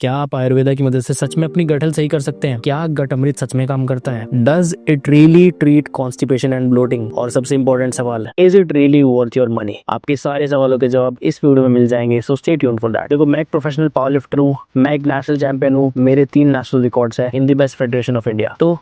क्या आप आयुर्वेदा की मदद से सच में अपनी गट हेल्थ सही कर सकते हैं? क्या गट अमृत सच में काम करता है? Does it really treat constipation and bloating? और सबसे इंपॉर्टेंट सवाल, is it really worth your money? आपके सारे सवालों के जवाब इस वीडियो में मिल जाएंगे, so stay tuned for that. देखो, मैं एक प्रोफेशनल पावर लिफ्टर हूँ, मैं एक नेशनल चैंपियन हूँ, मेरे 3 नेशनल रिकॉर्ड्स है in the best federation of India. तो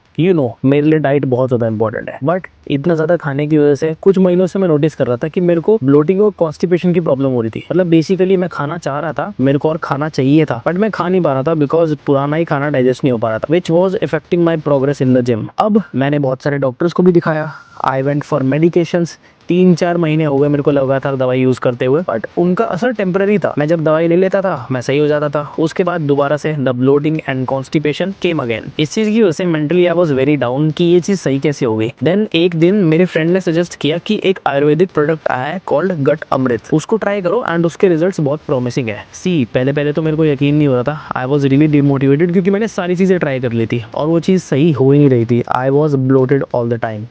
मेरे लिए डाइट बहुत ज्यादा इंपॉर्टेंट है, बट इतना ज्यादा खाने की वजह से कुछ महीनों से मैं नोटिस कर रहा था कि मेरे को ब्लोटिंग और कॉन्स्टिपेशन की प्रॉब्लम हो रही थी। मतलब बेसिकली मैं खाना चाह रहा था, मेरे को और खाना चाहिए था, बट मैं खा नहीं पा रहा था बिकॉज पुराना ही खाना डाइजेस्ट नहीं हो पा रहा था, which was affecting my progress in the gym. अब मैंने बहुत सारे डॉक्टर्स को भी दिखाया, आई वेंट फॉर मेडिकेशंस। 3-4 महीने हो गए मेरे को लगातार दवाई यूज करते हुए, बट उनका असर टेम्पररी था। मैं जब दवाई ले लेता था मैं सही हो जाता था, उसके बाद दोबारा से the bloating and constipation came again. इस चीज की वजह से mentally I was very down कि ये चीज सही कैसे हो गई। देन एक दिन मेरे फ्रेंड ने सजेस्ट किया कि एक आयुर्वेदिक प्रोडक्ट आया है कॉल्ड गट अमृत, उसको ट्राई करो एंड उसके रिजल्ट्स बहुत प्रॉमिसिंग है। सी पहले तो मेरे को यकीन नहीं हो रहा था, आई वाज रियली डिमोटिवेटेड क्योंकि मैंने सारी चीजें ट्राई कर ली थी और वो चीज सही हो ही नहीं रही थी। I was bloated all the time,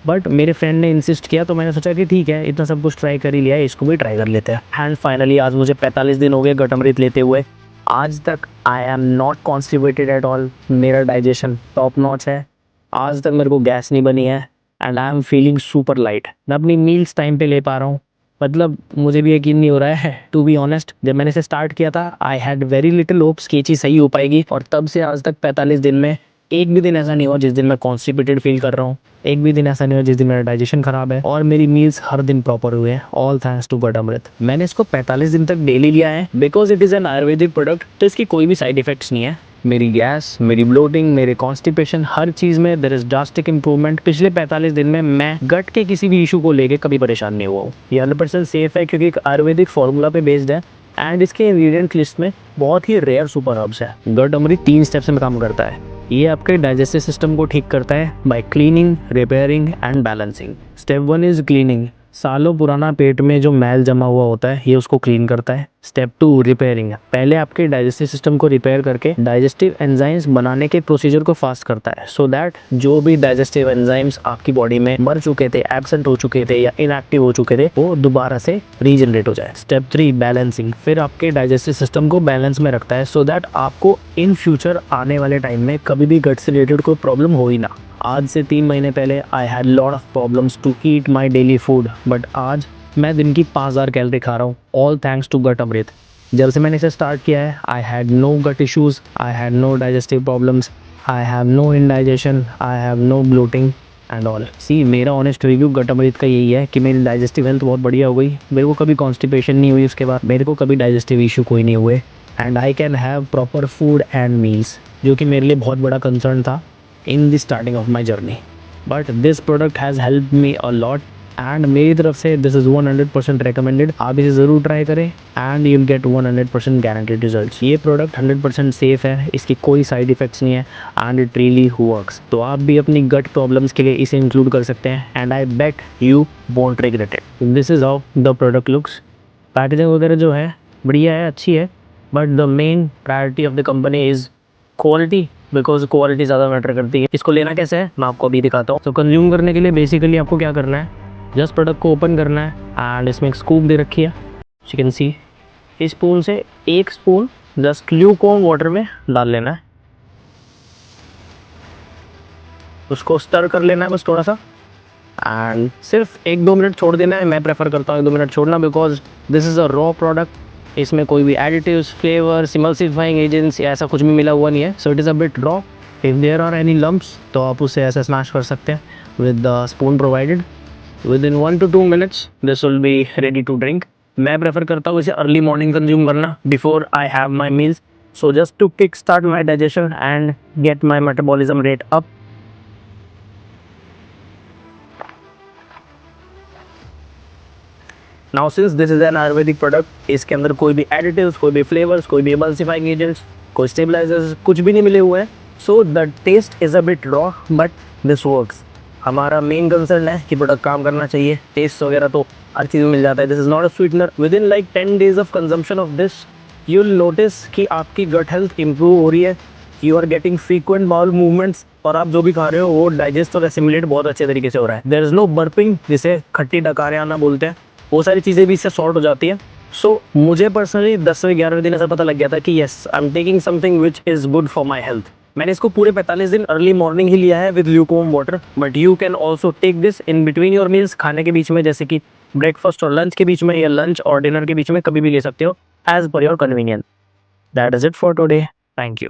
but मेरे फ्रेंड ने इंसिस्ट किया तो मैंने सोचा कि ठीक है, इतना सब कुछ ट्राई कर ही लिया है, इसको भी ट्राई कर लेते हैं। एंड फाइनली आज मुझे 45 दिन हो गए गट अमृत लेते हुए। आज तक I am not constipated at all, मेरा डाइजेशन टॉप नॉच है, आज तक मेरे को गैस नहीं बनी है and I am feeling super light. मैं अपनी मील्स टाइम पे ले पा रहा हूँ। मतलब मुझे भी यकीन नहीं हो रहा है टू बी ऑनेस्ट। जब मैंने इसे स्टार्ट किया था I had very little hopes कि ये चीज़ सही हो पाएगी, और तब से आज तक 45 दिन में एक भी दिन ऐसा नहीं हुआ जिस दिन मैं कॉन्स्टिपेटेड फील कर रहा हूँ, एक भी दिन ऐसा नहीं हुआ जिस दिन मेरा डाइजेशन खराब है, और मेरी मील्स हर दिन प्रॉपर हुए हैं, ऑल थैंक्स टू गट अमृत। मैंने इसको 45 दिन तक डेली लिया है because it is an Ayurvedic product, तो इसकी कोई भी साइड इफेक्ट्स नहीं है। मेरी गैस, मेरी ब्लोटिंग, मेरे कॉन्स्टिपेशन, हर चीज़ में देयर इज ड्रास्टिक इंप्रूवमेंट। पिछले 45 दिन में मैं गट के किसी भी इशू को लेके कभी परेशान नहीं हुआ हूँ। ये 100% सेफ है क्योंकि एक आयुर्वेदिक फॉर्मूला पे बेस्ड है एंड इसके इंग्रेडिएंट लिस्ट में बहुत ही रेयर सुपर हर्ब्स है। गट अमृत 3 स्टेप्स में काम करता है। ये आपके डाइजेस्टिव सिस्टम को ठीक करता है bye cleaning, repairing and balancing. Step 1 is cleaning, सालों पुराना पेट में जो मैल जमा हुआ होता है ये उसको क्लीन करता है। स्टेप 2 रिपेयरिंग, पहले आपके डाइजेस्टिव सिस्टम को रिपेयर करके डाइजेस्टिव एंजाइम्स बनाने के प्रोसीजर को फास्ट करता है, सो दैट जो भी डाइजेस्टिव एंजाइम्स आपकी बॉडी में मर चुके थे, एब्सेंट हो चुके थे या इनएक्टिव हो चुके थे, वो दोबारा से रीजनरेट हो जाए। स्टेप 3 बैलेंसिंग, फिर आपके डाइजेस्टिव सिस्टम को बैलेंस में रखता है सो दैट आपको इन फ्यूचर आने वाले टाइम में कभी भी गट से रिलेटेड कोई प्रॉब्लम हो ही ना। आज से 3 महीने पहले I had lot of problems to eat my daily food, but आज मैं दिन की 5000 कैलोरी खा रहा हूँ, all thanks to gut Amrit. जब से मैंने इसे स्टार्ट किया है I had no gut issues, I had no digestive problems, I have no indigestion, I have no bloating and all. See मेरा ऑनेस्ट रिव्यू गट अमृत का यही है कि मेरी डाइजेस्टिव हेल्थ बहुत बढ़िया हो गई, मेरे को कभी कॉन्स्टिपेशन नहीं हुई, उसके बाद मेरे को कभी डाइजेस्टिव इशू कोई नहीं हुए, and I can have proper food and meals, जो कि मेरे लिए बहुत बड़ा कंसर्न था in the starting of my journey. But this product has help me a lot and मेरी तरफ से दिस इज़ 100% रिकमेंडेड। आप इसे ज़रूर ट्राई करें and you will get 100% guaranteed results. ये प्रोडक्ट 100% सेफ है, इसकी कोई साइड इफेक्ट्स नहीं है एंड इट रियली वर्क्स। तो आप भी अपनी गट प्रॉब्लम्स के लिए इसे इंक्लूड कर सकते हैं and I bet you won't regret it. This is how the product looks. Packaging वगैरह जो है बढ़िया है, अच्छी है, but the main priority of the company is quality, because quality ज़्यादा मैटर करती है। इसको लेना कैसे है मैं आपको अभी दिखाता हूँ। तो कंज्यूम करने के लिए बेसिकली आपको क्या करना है, जस्ट प्रोडक्ट को ओपन करना है एंड इसमें एक स्कूप दे रखी है, यू कैन सी। इस स्पून से 1 स्पून जस्ट ल्यूकवार्म वाटर में डाल लेना है, उसको स्टर कर लेना है बस थोड़ा सा, एंड सिर्फ 1-2 मिनट छोड़ देना है। मैं प्रेफर करता हूँ 1-2 मिनट छोड़ना because this is a raw product, इसमें कोई भी एडिटिव्स, फ्लेवर्स, इमल्सिफाइंग एजेंट्स या ऐसा कुछ भी मिला हुआ नहीं है, so it is a bit raw. If there are any lumps तो आप उसे ऐसा स्मैश कर सकते हैं with the spoon provided. Within 1 to 2 minutes this will be ready to drink. मैं प्रेफर करता हूँ इसे अर्ली मॉर्निंग कंज्यूम करना before I have my meals, so just to kick start my digestion and get my metabolism rate up. Now since this is an Ayurvedic product, इसके अंदर कोई भी additives, कोई भी फ्लेवर्स, कोई भी एमल्सिफाइंग एजेंट्स, कोई स्टेबलाइजर्स कुछ भी नहीं मिले हुए हैं, so the taste is a bit raw but this works. हमारा मेन कंसर्न है कि प्रोडक्ट काम करना चाहिए, टेस्ट वगैरह तो हर चीज़ में मिल जाता है। This is not a sweetener. Within like 10 days of consumption of this you will notice कि आपकी गट हेल्थ इंप्रूव हो रही है, you are getting frequent bowel movements, और आप जो भी खा रहे हो वो डाइजेस्ट और एसिमिलेट बहुत अच्छे तरीके से हो रहा है। देयर इज नो बर्पिंग, जिसे खट्टी डकारे आना बोलते हैं, वो सारी चीज़ें भी इससे सॉर्ट हो जाती है सो मुझे पर्सनली 10वें 11वें दिन ऐसा पता लग गया था कि yes I am taking something which is good for my health. मैंने इसको पूरे 45 दिन अर्ली मॉर्निंग ही लिया है with lukewarm water, but you can also take this in between your meals, खाने के बीच में, जैसे कि ब्रेकफास्ट और लंच के बीच में या लंच और डिनर के बीच में, कभी भी ले सकते हो as per your convenience. That is it for today. Thank you.